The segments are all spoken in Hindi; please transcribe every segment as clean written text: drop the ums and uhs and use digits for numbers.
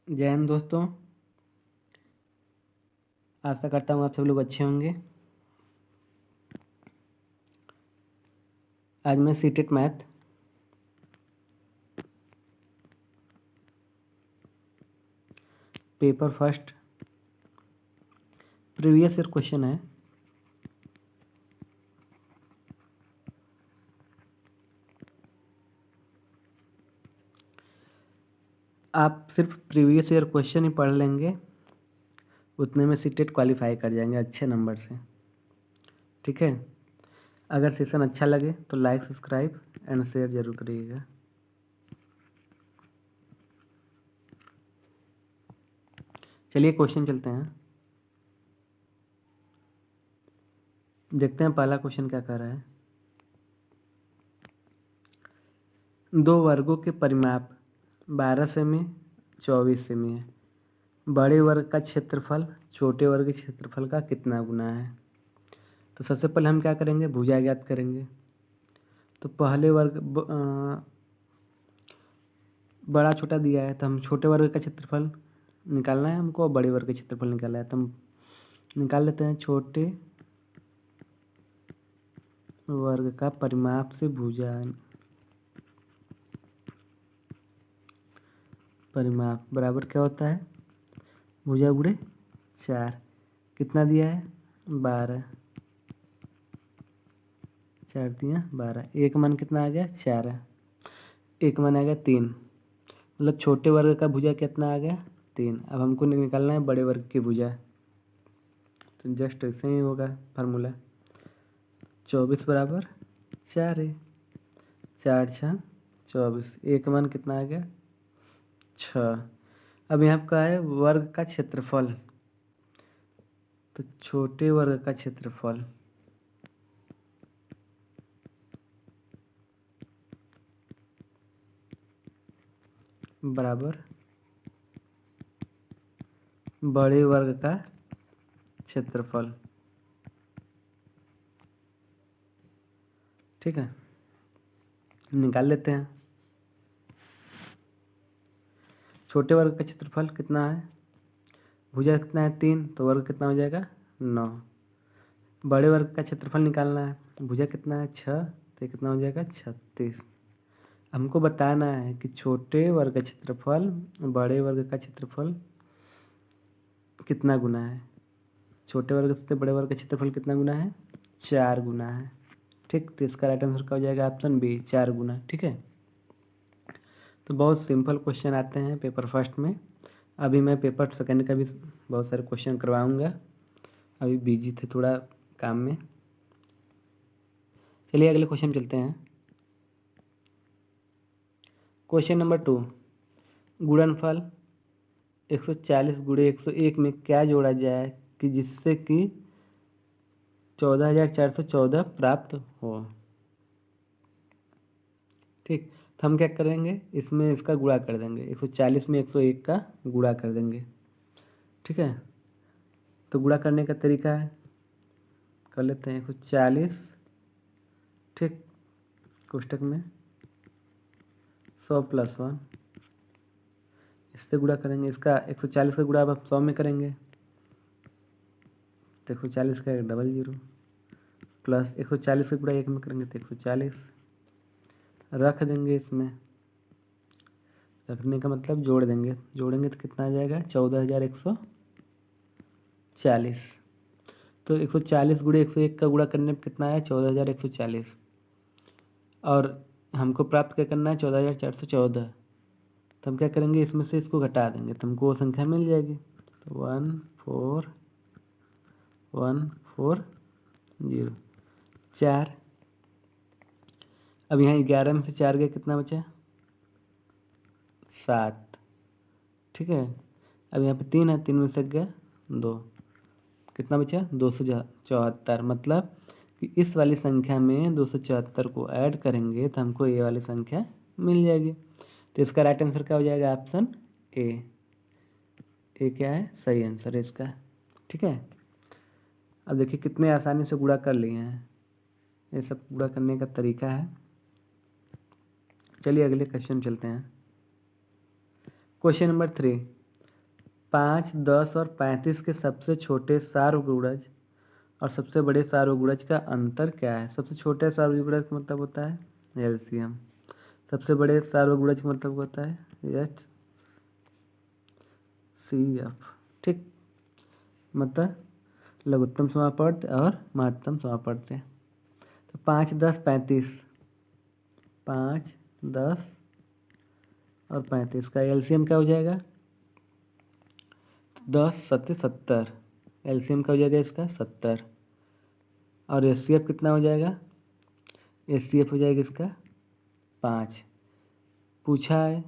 जय हिंद दोस्तों। आशा करता हूँ आप सब लोग अच्छे होंगे। आज मैं CTET math paper first previous year question है। आप सिर्फ प्रीवियस ईयर क्वेश्चन ही पढ़ लेंगे, उतने में सीटेट क्वालिफाई कर जाएंगे अच्छे नंबर से। ठीक है, अगर सेशन अच्छा लगे तो लाइक सब्सक्राइब एंड शेयर जरूर करिएगा। चलिए क्वेश्चन चलते हैं, देखते हैं पहला क्वेश्चन क्या कह रहा है। दो वर्गों के परिमाप 12 सेमी 24 सेमी है। बड़े वर्ग का क्षेत्रफल छोटे वर्ग के क्षेत्रफल का कितना गुना है। तो सबसे पहले हम क्या करेंगे, भुजा ज्ञात करेंगे। तो पहले वर्ग बड़ा छोटा दिया है तो हम छोटे वर्ग का क्षेत्रफल निकालना है हमको, बड़े वर्ग का क्षेत्रफल निकालना है तो हम निकाल लेते हैं। छोटे वर्ग का परिमाप से भुजा परिमाप बराबर क्या होता है, भुजा गुणे 4। कितना दिया है 12, 4 दिया 12। एक मान कितना आ गया 4, एक मान आ गया 3, मतलब छोटे वर्ग का भुजा कितना आ गया 3। अब हमको निकालना है बड़े वर्ग की भुजा, तो जस्ट ऐसे ही होगा फार्मूला। 24 बराबर 4 है, 4 6 24। एक मान कितना आ गया 6। अब यहाँ का है वर्ग का क्षेत्रफल, तो छोटे वर्ग का क्षेत्रफल बराबर बड़े वर्ग का क्षेत्रफल। ठीक है, निकाल लेते हैं। छोटे वर्ग का क्षेत्रफल कितना है, भुजा कितना है 3, तो वर्ग कितना हो जाएगा 9। बड़े वर्ग का क्षेत्रफल निकालना है, भुजा कितना है 6, तो कितना हो जाएगा 36। हमको बताना है कि छोटे वर्ग का क्षेत्रफल बड़े वर्ग का क्षेत्रफल कितना गुना है। छोटे वर्ग से बड़े वर्ग का क्षेत्रफल कितना गुना है 4 गुना है। ठीक, तो इसका राइट आंसर क्या हो जाएगा ऑप्शन बी 4 गुना। ठीक है, तो बहुत सिंपल क्वेश्चन आते हैं पेपर फर्स्ट में। अभी मैं पेपर सेकंड का भी बहुत सारे क्वेश्चन करवाऊंगा, अभी बिजी थे थोड़ा काम में। चलिए अगले क्वेश्चन चलते हैं। क्वेश्चन नंबर 2, गुणनफल 140 गुणे 101 में क्या जोड़ा जाए कि जिससे कि 14,414 प्राप्त हो। ठीक, तो हम क्या करेंगे, इसमें इसका गुणा कर देंगे, 140 में 101 का गुणा कर देंगे। ठीक है, तो गुणा करने का तरीका है, कर लेते हैं 140, ठीक, कोष्टक में 100 + 1, इससे गुणा करेंगे। इसका 140 का गुणा अब 100 में करेंगे तो 140 का 00, प्लस 140 का गुणा 1 में करेंगे तो 140 रख देंगे। इसमें रखने का मतलब जोड़ देंगे, जोड़ेंगे तो कितना आ जाएगा 14,140। तो 140 गुणे 101 का गुणा करने पर कितना है 14,140, और हमको प्राप्त क्या करना है 14,414। तो हम क्या करेंगे, इसमें से इसको घटा देंगे तो हमको वो संख्या मिल जाएगी। तो 14140 4। अब यहाँ 11 में से 4 गया कितना बचा 7। ठीक है, अब यहाँ पे 3 है, 3 में से गया 2, कितना बचा 274। मतलब कि इस वाली संख्या में 274 को ऐड करेंगे तो हमको ये वाली संख्या मिल जाएगी। तो इसका राइट आंसर क्या हो जाएगा ऑप्शन ए। ए क्या है, सही आंसर है इसका। ठीक है, अब देखिए कितने आसानी से गुणा कर लिए हैं, ये सब गुणा करने का तरीका है। चलिए अगले क्वेश्चन चलते हैं। क्वेश्चन नंबर 3, 5, 10 और 35 के सबसे छोटे सार्वगुणज और सबसे बड़े सार्वगुणज का अंतर क्या है? सबसे छोटे सार्वगुणज का मतलब होता है एलसीएम, सबसे बड़े सार्वगुणज का मतलब होता है HCF। ठीक, मतलब लघुत्तम समापवर्त और महत्तम समापवर्त। तो 5, 10, 35, 5, 10 और 35 का एलसीएम क्या हो जाएगा? 10, 7, 70। एलसीएम क्या हो जाएगा इसका? 70। और एचसीएफ कितना हो जाएगा? एचसीएफ हो जाएगा इसका 5। पूछा है,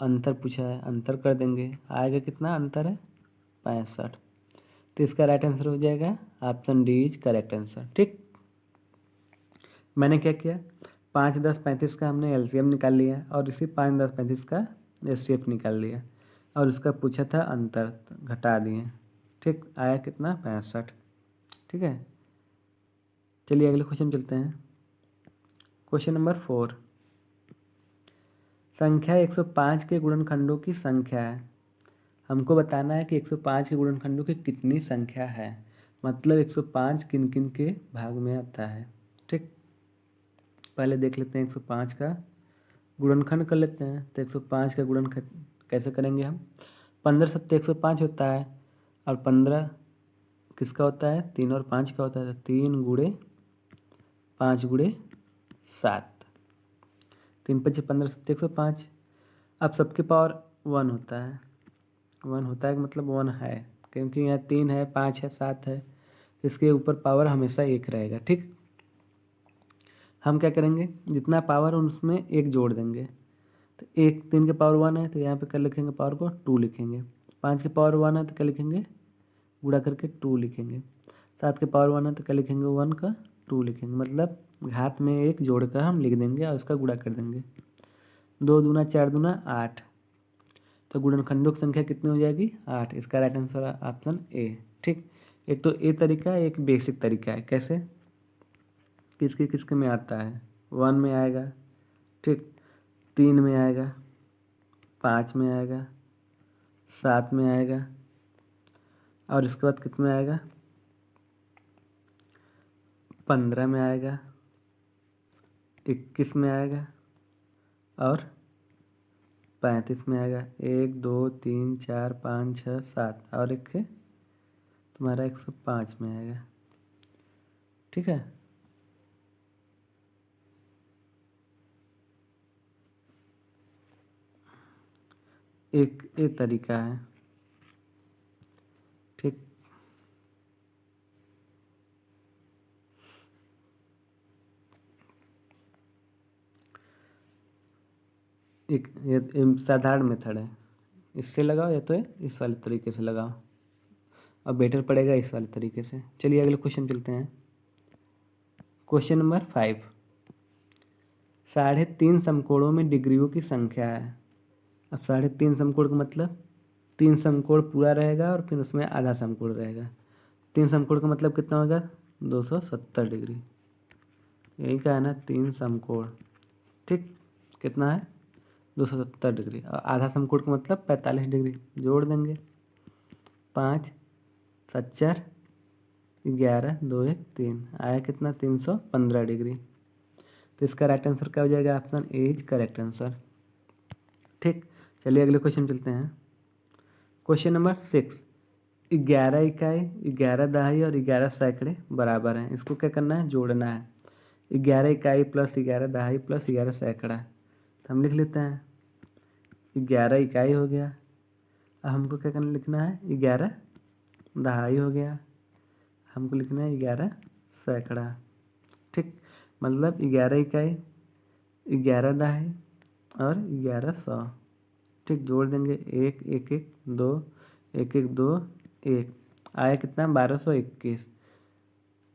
अंतर पूछा है, अंतर कर देंगे, आएगा कितना अंतर है? 65। तो इसका राइट आंसर हो जाएगा option D is correct answer. ठीक, मैंने क्या किया, 5, 10, 35 का हमने एलसीएम निकाल लिया और इसी 5, 10, 35 का एचसीएफ निकाल लिया और उसका पूछा था अंतर, तो घटा दिए। ठीक, आया कितना? 65। ठीक है, चलिए अगले क्वेश्चन चलते हैं। क्वेश्चन नंबर 4, संख्या 105 के गुणनखंडों की संख्या है। हमको बताना है कि 105 के गुणनखंडों की कितनी संख्या है, मतलब 105 किन किन के भाग में आता है। ठीक, पहले देख लेते हैं 105 का गुणनखंड कर लेते हैं। तो 105 का गुणनखंड कैसे करेंगे हम? 15 सत्ते 105 होता है और 15 किसका होता है? 3 और 5 का होता है। 3 गुणे 5 गुणे 7, 3 5 15 सत्ते 105। अब सबके पावर 1 होता है, 1 होता है मतलब 1 है, क्योंकि यहाँ 3 है, 5 है, 7 है, इसके ऊपर पावर हमेशा 1 रहेगा। ठीक, हम क्या करेंगे, जितना पावर उसमें 1 जोड़ देंगे। तो 1 3 के पावर 1 है तो यहाँ पे क्या लिखेंगे? पावर को 2 लिखेंगे। 5 के पावर 1 है तो क्या लिखेंगे? गुणा करके 2 लिखेंगे। 7 के पावर 1 है तो क्या लिखेंगे? 1 का 2 लिखेंगे, मतलब घात में 1 जोड़कर हम लिख देंगे और इसका गुणा कर देंगे। 2 दूना 4 दूना 8, तो गुणनखंडों की संख्या कितनी हो जाएगी? 8। इसका राइट आंसर है ऑप्शन ए। ठीक, एक तो ए तरीका है, एक बेसिक तरीका है। कैसे? किसके किसके में आता है? 1 में आएगा, ठीक, 3 में आएगा, 5 में आएगा, 7 में आएगा और इसके बाद कितने में आएगा? 15 में आएगा, 21 में आएगा और 35 में आएगा। 1 2 3 4 5 6 7 और एक है तुम्हारा 105 में आएगा। ठीक है, एक तरीका है। ठीक, एक ये साधारण मेथड है, इससे लगाओ या तो इस वाले तरीके से लगाओ, अब बेटर पड़ेगा इस वाले तरीके से। चलिए अगले क्वेश्चन चलते हैं। क्वेश्चन नंबर 5, 3.5 समकोणों में डिग्रियों की संख्या है। अब 3.5 समकोण का मतलब 3 समकोण पूरा रहेगा और फिर उसमें आधा समकोण रहेगा। 3 समकोण का मतलब कितना होगा? 270 डिग्री। यही का है ना, 3 समकोण। ठीक, कितना है? 270 डिग्री। और आधा समकोण का मतलब 45 डिग्री। जोड़ देंगे, 5 7 4 11 2 1 3, आया कितना? 315 डिग्री। तो इसका राइट आंसर क्या हो जाएगा? Option A is correct answer. ठीक, चलिए अगले क्वेश्चन चलते हैं। क्वेश्चन नंबर 6, 11 इकाई, 11 दहाई और 11 सैकड़े बराबर हैं। इसको क्या करना है? जोड़ना है। 11 इकाई प्लस 11 दहाई प्लस 11 सैकड़ा, तो हम लिख लेते हैं 11 इकाई हो गया। अब हमको क्या करना, लिखना है 11 दहाई हो गया, हमको लिखना है 11 सैकड़ा। ठीक, मतलब 11 इकाई, 11 दहाई और 1100। ठीक, जोड़ देंगे, 1 1 1 2 1 1 2 1, आया कितना? 1221।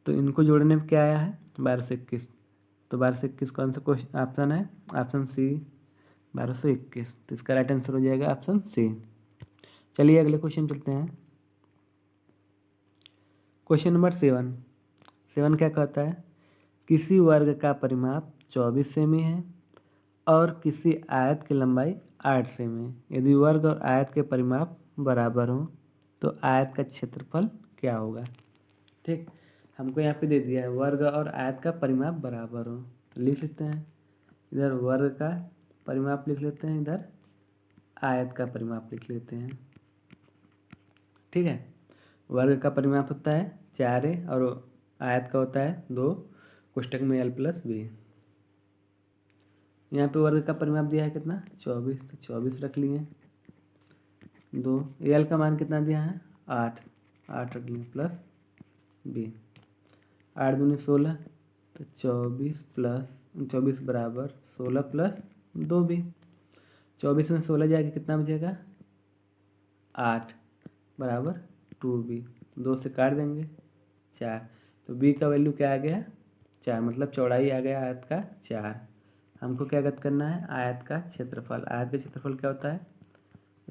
तो इनको जोड़ने में क्या आया है? 1221। तो 1221 कौन सा क्वेश्चन ऑप्शन है? Option C, 1221। तो इसका राइट आंसर हो जाएगा ऑप्शन सी। चलिए अगले क्वेश्चन चलते हैं। क्वेश्चन नंबर 7 क्या कहता है? किसी वर्ग का परिमाप 24 सेमी है और किसी आयत की लंबाई 8 सेमी। यदि वर्ग और आयत के परिमाप बराबर हों तो आयत का क्षेत्रफल क्या होगा। ठीक, हमको यहाँ पे दे दिया है वर्ग और आयत का परिमाप बराबर हो, तो लिख लेते हैं, इधर वर्ग का परिमाप लिख लेते हैं, इधर आयत का परिमाप लिख लेते हैं। ठीक है, वर्ग का परिमाप होता है 4a और आयत का होता है 2 कोष्टक में l + b। यहाँ पे वर्ग का परिमाप दिया है कितना 24, तो 24 रख लिए। 2 l का मान कितना दिया है 8 रख लिए प्लस b। 8 दूनी 16, तो 24 बराबर 16 + 2b। 24 में 16 जाएगा कितना बचेगा 8 बराबर 2b। 2 से काट देंगे 4, तो b का वैल्यू क्या आ गया 4, मतलब चौड़ाई आ गया आयत का 4। हमको क्या ज्ञात करना है आयत का क्षेत्रफल। आयत का क्षेत्रफल क्या होता है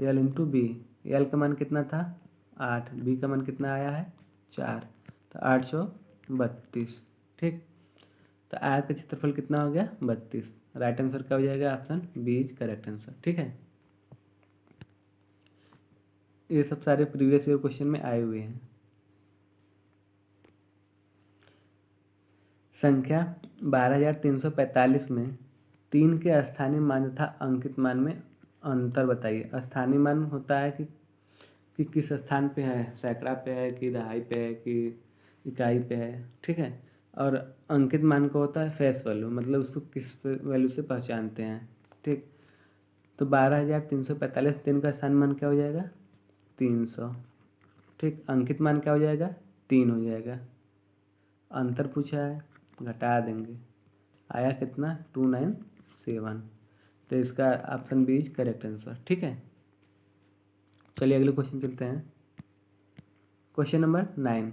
l × b। l का मान कितना था 8, b का मान कितना आया है 4, तो 8 × 32। ठीक, तो आयत का क्षेत्रफल कितना हो गया 32। राइट आंसर क्या हो जाएगा option B is correct answer. ठीक है, ये सब सारे प्रीवियस ईयर क्वेश्चन में आए हुए हैं। संख्या 12345 में 3 के स्थानीय मान तथा अंकित मान में अंतर बताइए। स्थानीय मान होता है कि किस स्थान पे है, सैकड़ा पे है कि दहाई पे है कि इकाई पे है। ठीक है, और अंकित मान को होता है फेस वैल्यू, मतलब उसको किस वैल्यू से पहचानते हैं। ठीक, तो 12345 3 का स्थानीय मान क्या हो जाएगा 300। ठीक, अंकित मान क्या हो जाएगा 3 हो जाएगा। अंतर पूछा है, घटा देंगे, आया कितना 297। तो इसका option B is correct answer. ठीक है, चलिए अगले क्वेश्चन चलते हैं। Question number 9।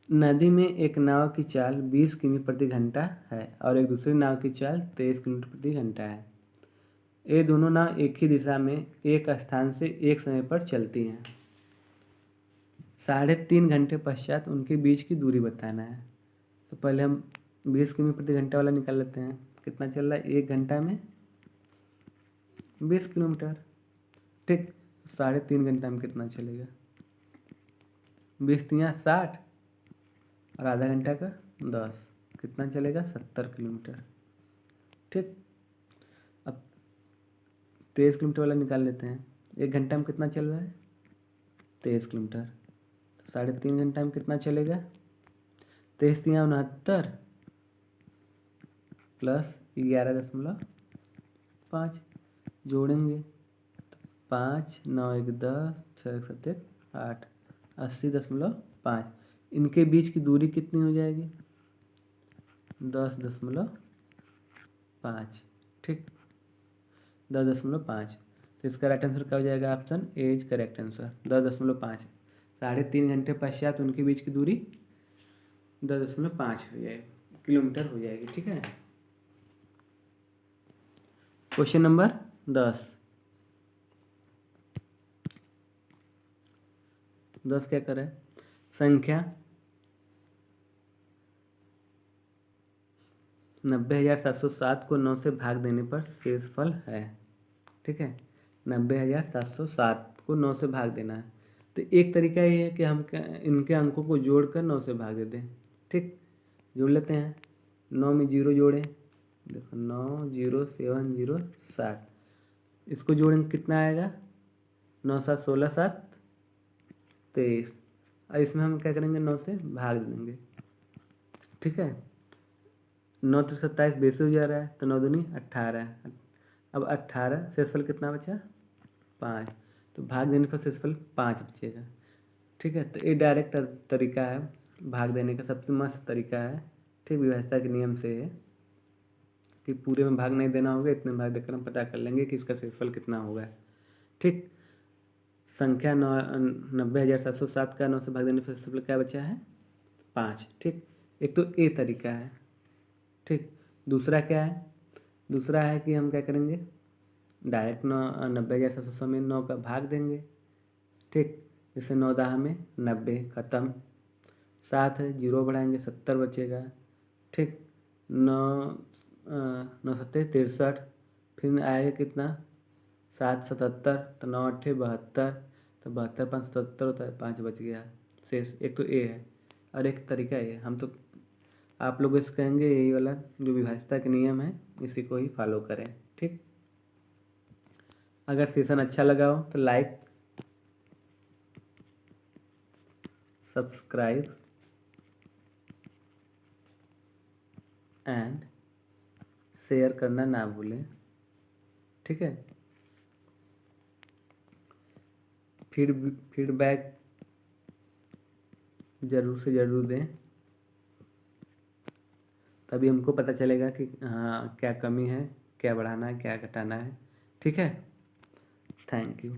नदी में एक नाव की चाल 20 किमी प्रति घंटा है और एक दूसरी नाव की चाल 23 किलोमीटर प्रति घंटा है। ये दोनों नाव एक ही दिशा में एक स्थान से एक समय पर चलती हैं। 3.5 घंटे पश्चात उनके बीच की दूरी बताना है। तो पहले हम 20 किमी प्रति घंटा वाला निकाल लेते हैं। कितना चल रहा है 1 घंटा में 20 किलोमीटर। ठीक, 3.5 घंटा में कितना चलेगा 20 × 60 और आधा घंटा का 10, कितना चलेगा 70 किलोमीटर। ठीक, अब 23 किलोमीटर वाला निकाल लेते हैं। 1 घंटा में कितना चल रहा है 23 किलोमीटर, तो 3.5 घंटा में कितना चलेगा 23 × 69 प्लस 11.5 जोड़ेंगे, 5 9 1 10 6 1 7 8 80.5। इनके बीच की दूरी कितनी हो जाएगी 10.5। ठीक, 10.5। तो इसका राइट आंसर क्या हो जाएगा option A is correct answer 10.5। 3.5 घंटे पश्चात उनके बीच की दूरी 10.5 हो जाएगी किलोमीटर हो जाएगी। ठीक है, क्वेश्चन नंबर 10 क्या करें, संख्या 90,707 को 9 से भाग देने पर शेषफल है। ठीक है, 90,707 को 9 से भाग देना है। तो एक तरीका ये है कि हम इनके अंकों को जोड़कर 9 से भाग दे दें। ठीक, जोड़ लेते हैं। 9 में 0 जोड़ें, देखो 9 0 7 0 7, इसको जोड़ेंगे कितना आएगा 9 7 16 7 23। और इसमें हम क्या करेंगे 9 से भाग देंगे। ठीक है, 9 तो 27 बेसे हो जा रहा है, तो 9 दूनी 18। अब 18 शेषफल कितना बचा 5, तो भाग देने पर शेषफल 5 बचेगा। ठीक है, तो ये डायरेक्ट तरीका है भाग देने का, सबसे मस्त तरीका है। ठीक, विभाज्यता के नियम से है कि पूरे में भाग नहीं देना होगा, इतने भाग देकर हम पता कर लेंगे कि इसका शेषफल कितना होगा। ठीक, संख्या 90,707 का 9 से भाग देने पर शेषफल क्या बचा है 5। ठीक, एक तो ये तरीका है। ठीक, दूसरा क्या है, दूसरा है कि हम क्या करेंगे डायरेक्ट 90,700 में 9 का भाग देंगे। ठीक, जैसे 9 10 में 90 ख़त्म, 7 है 0 बढ़ाएंगे 70 बचेगा। ठीक, 9 9 7 63, फिर आएगा कितना 777, तो 9 8 72, तो 72 5 77 होता है, 5 बच गया शेष। एक तो ए है और एक तरीका ये हम तो आप लोग इस कहेंगे यही वाला जो विभाज्यता के नियम है इसी को ही फॉलो करें। ठीक, अगर सेशन अच्छा लगा हो तो लाइक, सब्सक्राइब एंड शेयर करना ना भूलें। ठीक है, फीडबैक ज़रूर से ज़रूर दें, तभी हमको पता चलेगा कि हाँ क्या कमी है, क्या बढ़ाना है, क्या घटाना है। ठीक है, थैंक यू।